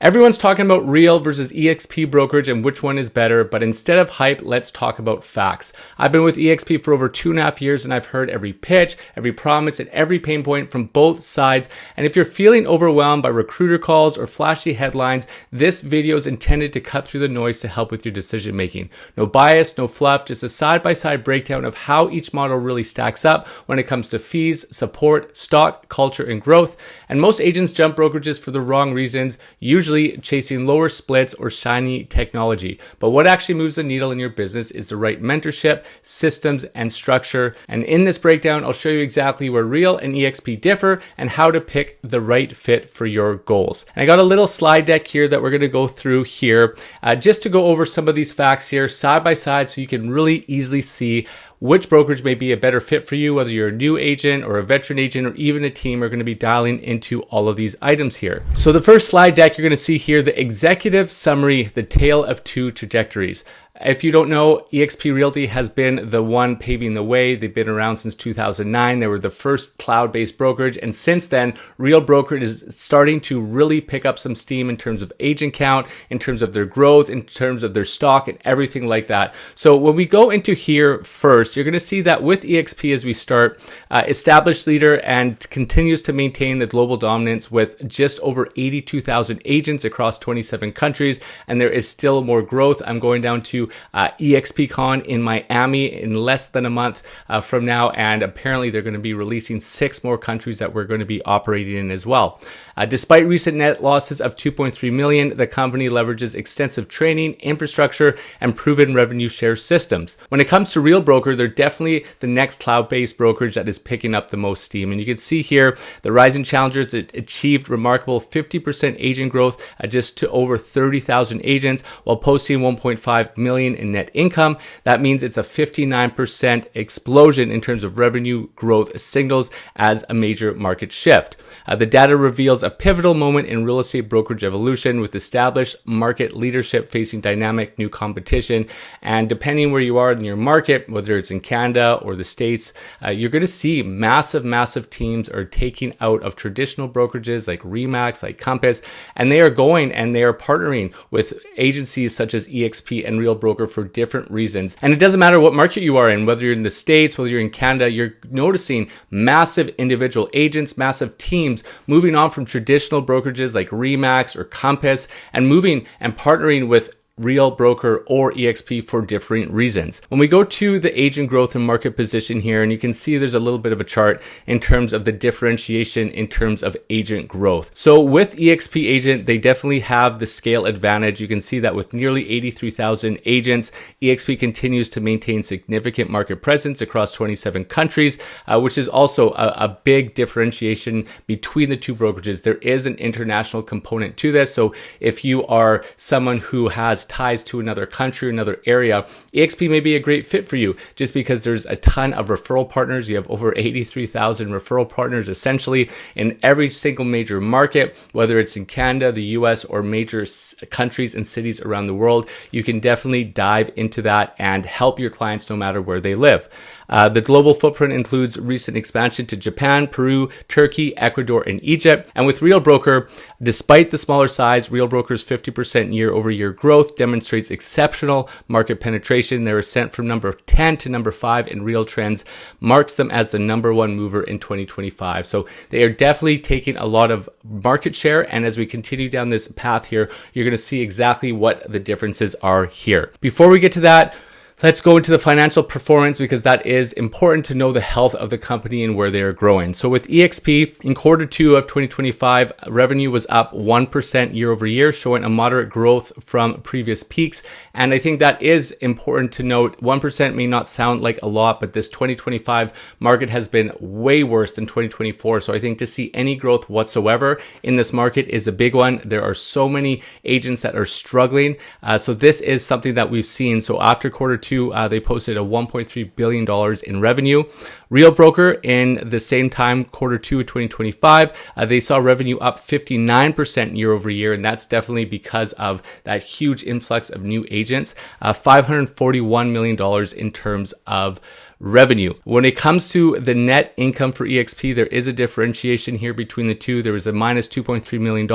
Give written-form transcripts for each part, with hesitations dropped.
Everyone's talking about real versus eXp brokerage and which one is better, but instead of hype, let's talk about facts. I've been with eXp for over 2.5 years and I've heard every pitch, every promise, and every pain point from both sides. And if you're feeling overwhelmed by recruiter calls or flashy headlines, this video is intended to cut through the noise to help with your decision making. No bias, no fluff, just a side-by-side breakdown of how each model really stacks up when it comes to fees, support, stock, culture, and growth. And most agents jump brokerages for the wrong reasons, usually chasing lower splits or shiny technology. But what actually moves the needle in your business is the right mentorship, systems, and structure. And in this breakdown, I'll show you exactly where real and eXp differ and how to pick the right fit for your goals. And I got a little slide deck here that we're going to go through here just to go over some of these facts here side by side so you can really easily see which brokerage may be a better fit for you, whether you're a new agent or a veteran agent or even a team. Are going to be dialing into all of these items here. So the first slide deck, you're going to see here the executive summary, the tale of two trajectories. If you don't know, eXp Realty has been the one paving the way. They've been around since 2009. They were the first cloud-based brokerage. And since then, Real Brokerage is starting to really pick up some steam in terms of agent count, in terms of their growth, in terms of their stock and everything like that. So when we go into here first, you're going to see that with eXp as we start, established leader and continues to maintain the global dominance with just over 82,000 agents across 27 countries. And there is still more growth. I'm going down to eXpCon in Miami in less than a month from now, and apparently they're going to be releasing 6 more countries that we're going to be operating in as well. Despite recent net losses of $2.3 million, the company leverages extensive training, infrastructure, and proven revenue share systems. When it comes to Real Broker, they're definitely the next cloud-based brokerage that is picking up the most steam. And you can see here, the rising challengers achieved remarkable 50% agent growth just to over 30,000 agents while posting 1.5 million in net income. That means it's a 59% explosion in terms of revenue growth, signals as a major market shift. The data reveals a pivotal moment in real estate brokerage evolution with established market leadership facing dynamic new competition. And depending where you are in your market, whether it's in Canada or the States, you're going to see massive teams are taking out of traditional brokerages like Remax, like Compass, and they are going and they are partnering with agencies such as eXp and Real Broker for different reasons. And it doesn't matter what market you are in, whether you're in the States, whether you're in Canada, you're noticing massive individual agents, massive teams moving on from traditional brokerages like Remax or Compass and moving and partnering with Real Broker or eXp for different reasons. When we go to the agent growth and market position here, and you can see there's a little bit of a chart in terms of the differentiation in terms of agent growth. So with eXp agent, they definitely have the scale advantage. You can see that with nearly 83,000 agents, eXp continues to maintain significant market presence across 27 countries, which is also a big differentiation between the two brokerages. There is an international component to this. So if you are someone who has ties to another country, another area, eXp may be a great fit for you just because there's a ton of referral partners. You have over 83,000 referral partners essentially in every single major market, whether it's in Canada, the US, or major countries and cities around the world. You can definitely dive into that and help your clients no matter where they live. The global footprint includes recent expansion to Japan, Peru, Turkey, Ecuador, and Egypt. And with Real Broker, despite the smaller size, Real Broker's 50% year-over-year growth demonstrates exceptional market penetration. Their ascent from number 10 to number 5 in Real Trends marks them as the number 1 mover in 2025. So they are definitely taking a lot of market share. And as we continue down this path here, you're going to see exactly what the differences are here. Before we get to that, let's go into the financial performance because that is important to know the health of the company and where they are growing. So with eXp, in quarter 2 of 2025, revenue was up 1% year over year, showing a moderate growth from previous peaks. And I think that is important to note. 1% may not sound like a lot, but this 2025 market has been way worse than 2024. So I think to see any growth whatsoever in this market is a big one. There are so many agents that are struggling. So this is something that we've seen. So after quarter 2, they posted a $1.3 billion in revenue. Real Broker in the same time, quarter 2 of 2025, they saw revenue up 59% year over year. And that's definitely because of that huge influx of new agents, $541 million in terms of revenue. When it comes to the net income for eXp, there is a differentiation here between the two. There was a minus $2.3 million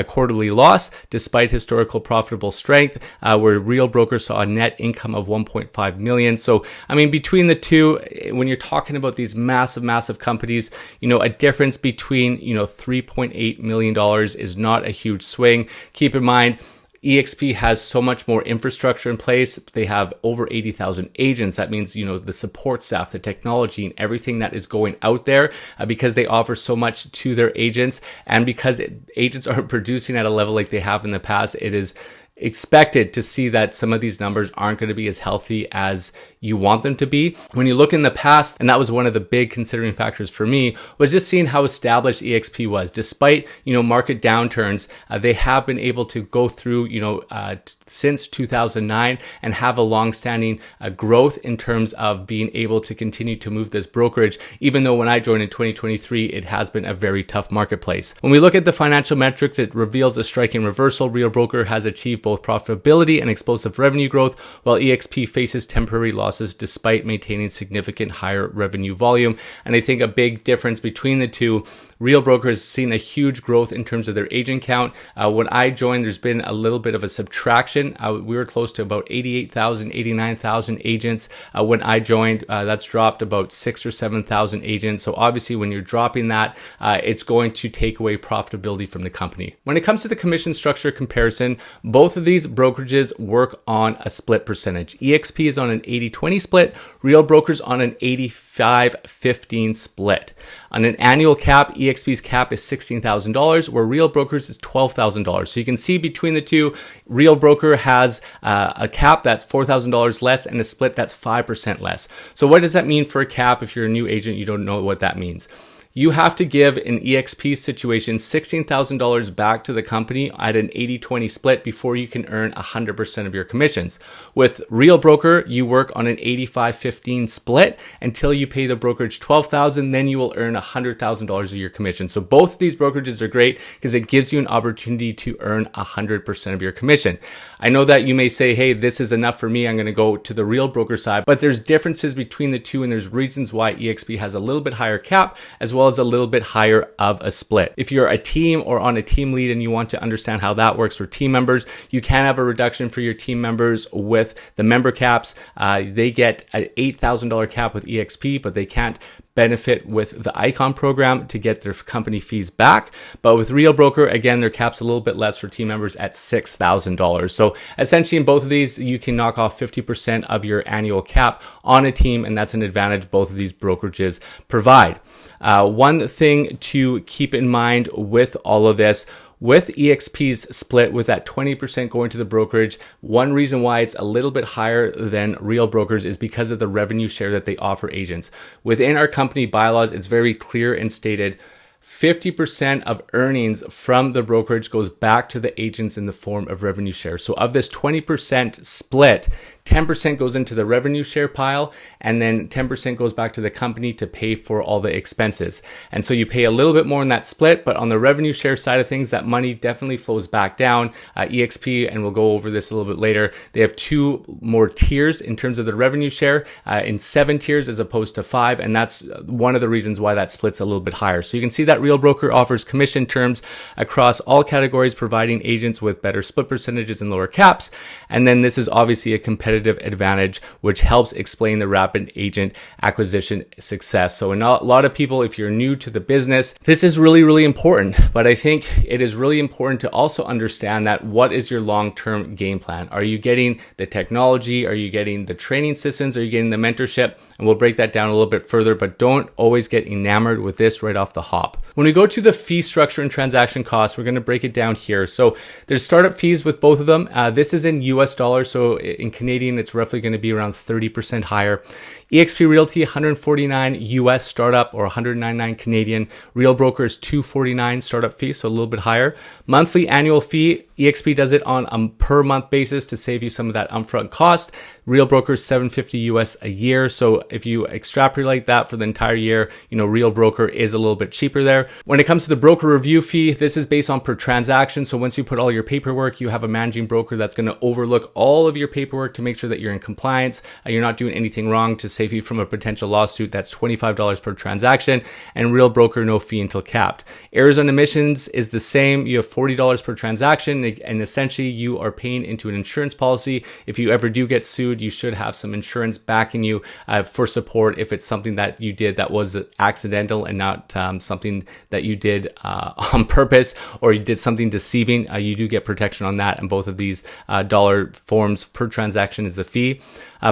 quarterly loss despite historical profitable strength, where Real Broker saw a net income of $1.5 million. So, I mean, between the two, when you're talking about these massive companies, a difference between, $3.8 million is not a huge swing. Keep in mind, eXp has so much more infrastructure in place. They have over 80,000 agents. That means, the support staff, the technology, and everything that is going out there, because they offer so much to their agents, and because agents are producing at a level like they have in the past, it is expected to see that some of these numbers aren't going to be as healthy as you want them to be. When you look in the past, and that was one of the big considering factors for me, was just seeing how established eXp was. Despite, market downturns, they have been able to go through, since 2009 and have a long-standing growth in terms of being able to continue to move this brokerage, even though when I joined in 2023, it has been a very tough marketplace. When we look at the financial metrics, it reveals a striking reversal. Real Broker has achieved both profitability and explosive revenue growth, while eXp faces temporary losses despite maintaining significant higher revenue volume. And I think a big difference between the two, Real Broker has seen a huge growth in terms of their agent count. When I joined, there's been a little bit of a subtraction. We were close to about 88,000, 89,000 agents. When I joined, that's dropped about 6,000 or 7,000 agents. So obviously when you're dropping that, it's going to take away profitability from the company. When it comes to the commission structure comparison, both of these brokerages work on a split percentage. eXp is on an 80-20 split. Real Broker's on an 85-15 split. On an annual cap, eXp's cap is $16,000, where Real Broker's is $12,000. So you can see between the two, Real Broker has a cap that's $4,000 less and a split that's 5% less. So what does that mean for a cap? If you're a new agent, you don't know what that means. You have to give, in eXp situation, $16,000 back to the company at an 80-20 split before you can earn 100% of your commissions. With Real Broker, you work on an 85-15 split until you pay the brokerage $12,000, then you will earn $100,000 of your commission. So both of these brokerages are great because it gives you an opportunity to earn 100% of your commission. I know that you may say, hey, this is enough for me, I'm going to go to the Real Broker side, but there's differences between the two, and there's reasons why eXp has a little bit higher cap as well as a little bit higher of a split. If you're a team or on a team lead and you want to understand how that works for team members, you can have a reduction for your team members with the member caps. They get an $8,000 cap with eXp, but they can't benefit with the Icon program to get their company fees back. But with Real Broker, again, their cap's a little bit less for team members at $6,000. So essentially in both of these, you can knock off 50% of your annual cap on a team, and that's an advantage both of these brokerages provide. One thing to keep in mind with all of this, with eXp's split, with that 20% going to the brokerage, one reason why it's a little bit higher than Real Brokers is because of the revenue share that they offer agents. Within our company bylaws, it's very clear and stated 50% of earnings from the brokerage goes back to the agents in the form of revenue share. So of this 20% split, 10% goes into the revenue share pile, and then 10% goes back to the company to pay for all the expenses. And so you pay a little bit more in that split, but on the revenue share side of things, that money definitely flows back down. eXp, and we'll go over this a little bit later, they have 2 more tiers in terms of the revenue share, in 7 tiers as opposed to 5, and that's one of the reasons why that split's a little bit higher. So you can see that Real Broker offers commission terms across all categories, providing agents with better split percentages and lower caps. And then this is obviously a competitive advantage, which helps explain the rapid agent acquisition success. So a lot of people, if you're new to the business, this is really, really important. But I think it is really important to also understand that what is your long-term game plan? Are you getting the technology? Are you getting the training systems? Are you getting the mentorship? And we'll break that down a little bit further, but don't always get enamored with this right off the hop. When we go to the fee structure and transaction costs, we're going to break it down here. So there's startup fees with both of them. This is in US dollars. So in Canadian, it's roughly going to be around 30% higher. eXp Realty, 149 US startup or 199 Canadian. Real Broker is 249 startup fee, so a little bit higher. Monthly annual fee, eXp does it on a per month basis to save you some of that upfront cost. Real Broker $750 US a year. So if you extrapolate that for the entire year, Real Broker is a little bit cheaper there. When it comes to the broker review fee, this is based on per transaction. So once you put all your paperwork, you have a managing broker that's going to overlook all of your paperwork to make sure that you're in compliance. You're not doing anything wrong to save you from a potential lawsuit. That's $25 per transaction, and Real Broker, no fee until capped. Errors and omissions is the same. You have $40 per transaction, and essentially you are paying into an insurance policy. If you ever do get sued, you should have some insurance backing you for support if it's something that you did that was accidental and not something that you did on purpose, or you did something deceiving. You do get protection on that, and both of these dollar forms per transaction is the fee.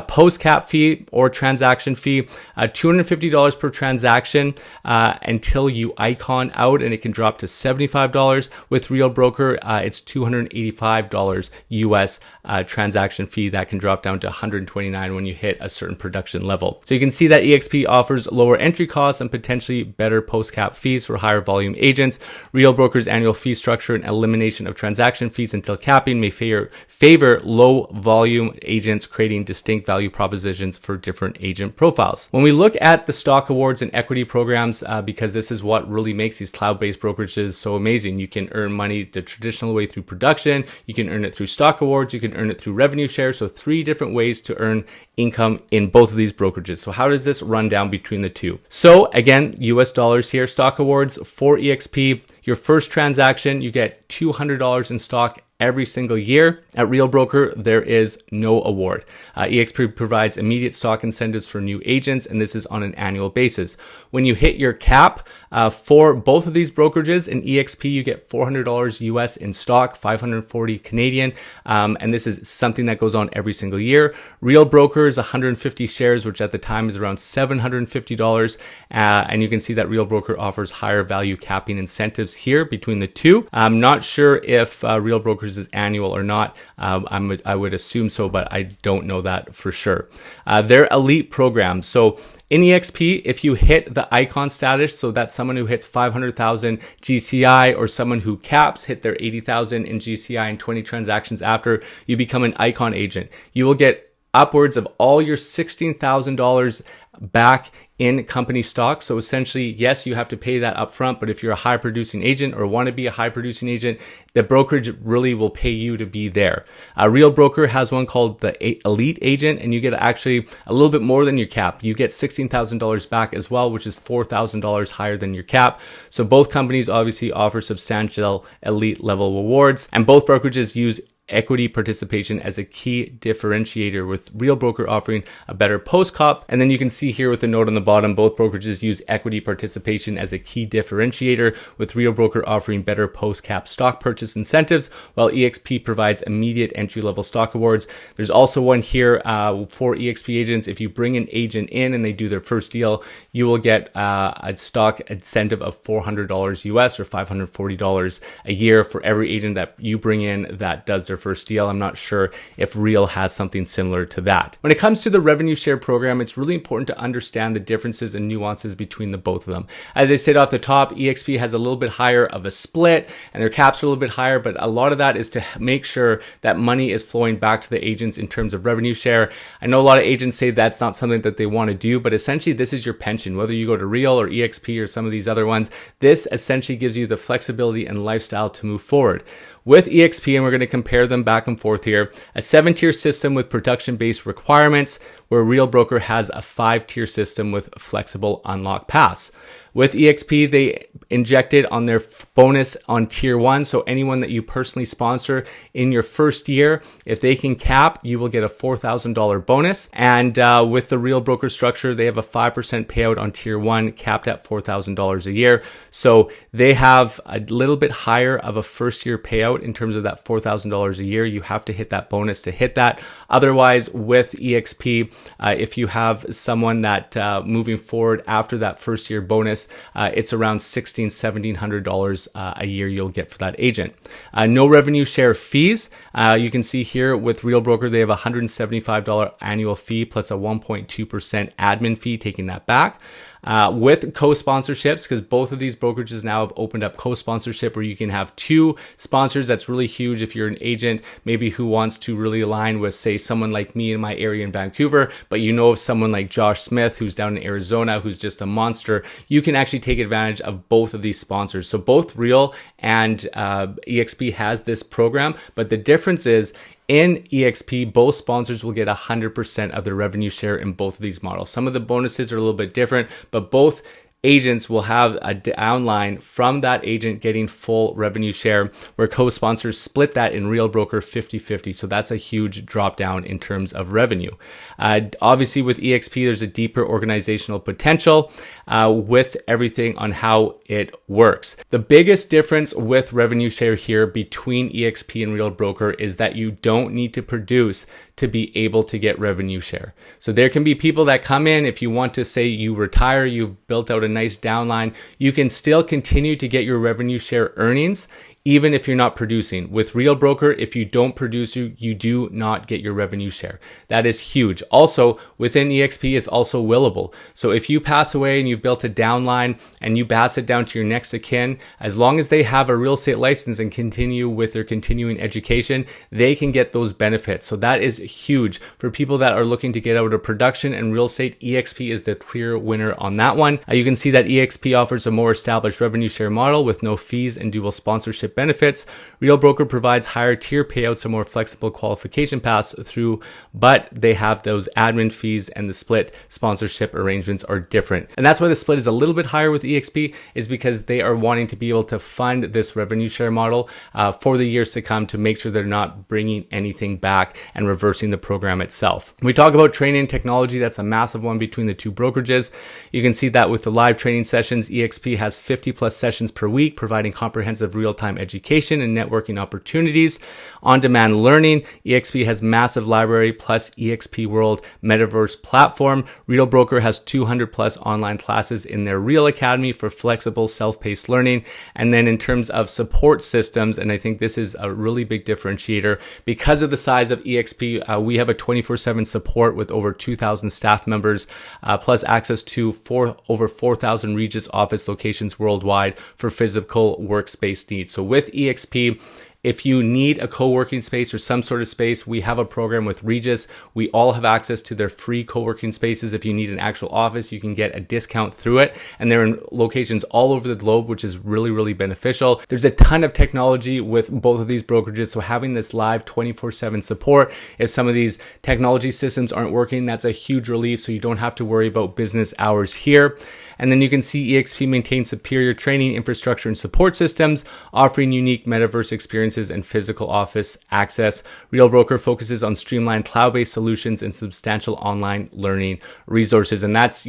Post-cap fee or transaction fee, $250 per transaction until you icon out, and it can drop to $75. With Real Broker, it's $285 US transaction fee that can drop down to $129 when you hit a certain production level. So you can see that eXp offers lower entry costs and potentially better post-cap fees for higher volume agents. Real Broker's annual fee structure and elimination of transaction fees until capping may favor low volume agents, creating distinct value propositions for different agent profiles. When we look at the stock awards and equity programs, because this is what really makes these cloud-based brokerages so amazing. You can earn money the traditional way through production, you can earn it through stock awards, you can earn it through revenue share. So 3 different ways to earn income in both of these brokerages. So how does this run down between the two? So again, US dollars here, stock awards for eXp, your first transaction, you get $200 in stock every single year. At Real Broker, there is no award. eXp provides immediate stock incentives for new agents, and this is on an annual basis. When you hit your cap for both of these brokerages, in eXp, you get $400 US in stock, 540 Canadian, and this is something that goes on every single year. Real Broker is 150 shares, which at the time is around $750, and you can see that Real Broker offers higher value capping incentives here between the two. I'm not sure if Real Broker is annual or not. I would assume so, but I don't know that for sure. Their elite program. So in eXp, if you hit the icon status, so that's someone who hits 500,000 GCI, or someone who caps hit their 80,000 in GCI in 20 transactions after, you become an icon agent. You will get upwards of all your $16,000 back in company stock. So essentially, yes, you have to pay that upfront, but if you're a high producing agent or want to be a high producing agent, the brokerage really will pay you to be there. Real Broker has one called the Elite Agent, and you get actually a little bit more than your cap. You get $16,000 back as well, which is $4,000 higher than your cap. So both companies obviously offer substantial elite level rewards, and both brokerages use equity participation as a key differentiator, with Real Broker offering a better post-cap. And then you can see here with the note on the bottom, both brokerages use equity participation as a key differentiator, with Real Broker offering better post-cap stock purchase incentives, while eXp provides immediate entry-level stock awards. There's also one here for eXp agents. If you bring an agent in and they do their first deal, you will get a stock incentive of $400 US, or $540 a year for every agent that you bring in that does their first deal. I'm not sure if Real has something similar to that. When it comes to the revenue share program, it's really important to understand the differences and nuances between the both of them. As I said off the top, eXp has a little bit higher of a split, and their caps are a little bit higher, but a lot of that is to make sure that money is flowing back to the agents in terms of revenue share. I know a lot of agents say that's not something that they want to do, but essentially this is your pension. Whether you go to Real or eXp or some of these other ones, this essentially gives you the flexibility and lifestyle to move forward. With eXp, and we're going to compare them back and forth here, a 7-tier system with production-based requirements, where Real Broker has a 5-tier system with flexible unlock paths. With eXp, they injected on their bonus on tier 1. So anyone that you personally sponsor in your first year, if they can cap, you will get a $4,000 bonus. And with the Real Broker structure, they have a 5% payout on tier 1, capped at $4,000 a year. So they have a little bit higher of a first year payout in terms of that $4,000 a year. You have to hit that bonus to hit that. Otherwise, with eXp, if you have someone that moving forward after that first year bonus, it's around $1,700 a year you'll get for that agent. No revenue share fees. You can see here with Real Broker, they have a $175 annual fee plus a 1.2% admin fee, taking that back. with co-sponsorships, because both of these brokerages now have opened up co-sponsorship where you can have two sponsors. That's really huge if you're an agent maybe who wants to really align with, say, someone like me in my area in Vancouver, but you know of someone like Josh Smith who's down in Arizona who's just a monster. You can actually take advantage of both of these sponsors. So both Real and eXp has this program, but the difference is in eXp, both sponsors will get 100% of the revenue share in both of these models. Some of the bonuses are a little bit different, but both agents will have a downline from that agent getting full revenue share, where co-sponsors split that in Real Broker 50-50. So that's a huge drop down in terms of revenue. Obviously with eXp, there's a deeper organizational potential with everything on how it works. The biggest difference with revenue share here between eXp and Real Broker is that you don't need to produce to be able to get revenue share. So there can be people that come in, if you want to say you retire, you've built out a nice downline, you can still continue to get your revenue share earnings even if you're not producing. With Real Broker, if you don't produce, you do not get your revenue share. That is huge. Also, within eXp, it's also willable. So if you pass away and you've built a downline and you pass it down to your next of kin, as long as they have a real estate license and continue with their continuing education, they can get those benefits. So that is huge for people that are looking to get out of production and real estate. eXp is the clear winner on that one. You can see that eXp offers a more established revenue share model with no fees and dual sponsorship benefits. Real Broker provides higher tier payouts and more flexible qualification paths through, but they have those admin fees, and the split sponsorship arrangements are different. And that's why the split is a little bit higher with eXp, is because they are wanting to be able to fund this revenue share model for the years to come, to make sure they're not bringing anything back and reversing the program itself. When we talk about training and technology, that's a massive one between the two brokerages. You can see that with the live training sessions, eXp has 50 plus sessions per week, providing comprehensive real-time education and networking opportunities. On-demand learning, eXp has massive library plus eXp World Metaverse platform. Real Broker has 200 plus online classes in their Real Academy for flexible self-paced learning. And then in terms of support systems, and I think this is a really big differentiator, because of the size of eXp, we have a 24/7 support with over 2,000 staff members, plus access to over 4,000 Regis office locations worldwide for physical workspace needs. So with eXp, if you need a co-working space or some sort of space, we have a program with Regis. We all have access to their free co-working spaces. If you need an actual office, you can get a discount through it. And they're in locations all over the globe, which is really, really beneficial. There's a ton of technology with both of these brokerages. So having this live 24/7 support, if some of these technology systems aren't working, that's a huge relief. So you don't have to worry about business hours here. And then you can see eXp maintains superior training infrastructure and support systems, offering unique metaverse experiences and physical office access. Real Broker focuses on streamlined cloud-based solutions and substantial online learning resources. And that's,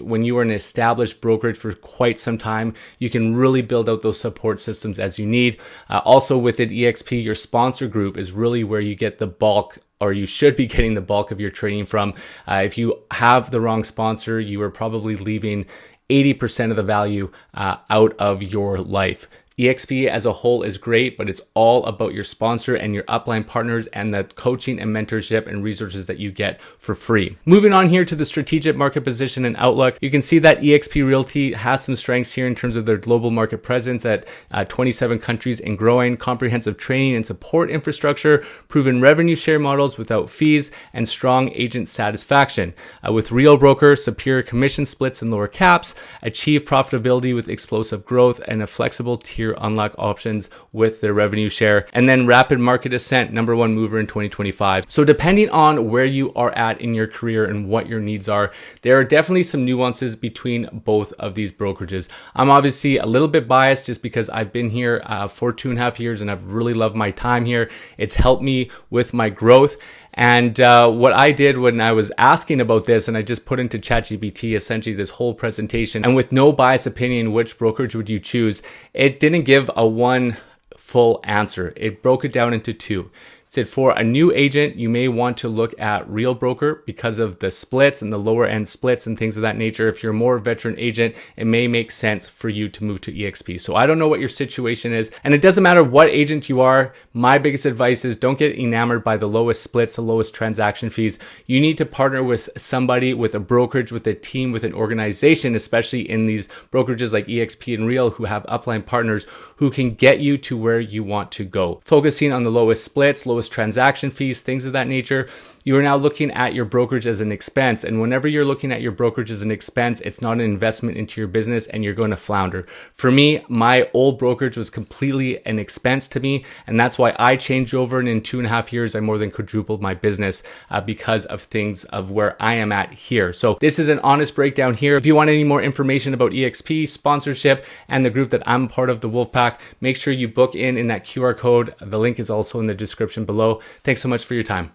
when you are an established brokerage for quite some time, you can really build out those support systems as you need. Also within eXp, your sponsor group is really where you get the bulk, or you should be getting the bulk of your training from. If you have the wrong sponsor, you are probably leaving 80% of the value out of your life. eXp as a whole is great, but it's all about your sponsor and your upline partners and the coaching and mentorship and resources that you get for free. Moving on here to the strategic market position and outlook, you can see that eXp Realty has some strengths here in terms of their global market presence at 27 countries and growing, comprehensive training and support infrastructure, proven revenue share models without fees, and strong agent satisfaction. With Real Broker, superior commission splits and lower caps, achieve profitability with explosive growth and a flexible tier unlock options with their revenue share, and then rapid market ascent, number one mover in 2025. So depending on where you are at in your career and what your needs are, there are definitely some nuances between both of these brokerages. I'm obviously a little bit biased just because I've been here for 2.5 years and I've really loved my time here. It's helped me with my growth. And what I did when I was asking about this, and I just put into ChatGPT essentially this whole presentation, and with no biased opinion, which brokerage would you choose? It didn't give a one full answer. It broke it down into two. It said for a new agent, you may want to look at Real Broker because of the splits and the lower end splits and things of that nature. If you're a more veteran agent, it may make sense for you to move to eXp. So I don't know what your situation is, and it doesn't matter what agent you are. My biggest advice is don't get enamored by the lowest splits, the lowest transaction fees. You need to partner with somebody, with a brokerage, with a team, with an organization, especially in these brokerages like eXp and Real, who have upline partners who can get you to where you want to go. Focusing on the lowest splits, lowest transaction fees, things of that nature, you are now looking at your brokerage as an expense. And whenever you're looking at your brokerage as an expense, it's not an investment into your business and you're going to flounder. For me, my old brokerage was completely an expense to me. And that's why I changed over. And in 2.5 years, I more than quadrupled my business because of things of where I am at here. So this is an honest breakdown here. If you want any more information about eXp, sponsorship, and the group that I'm part of, the Wolfpack, make sure you book in that QR code. The link is also in the description below. Thanks so much for your time.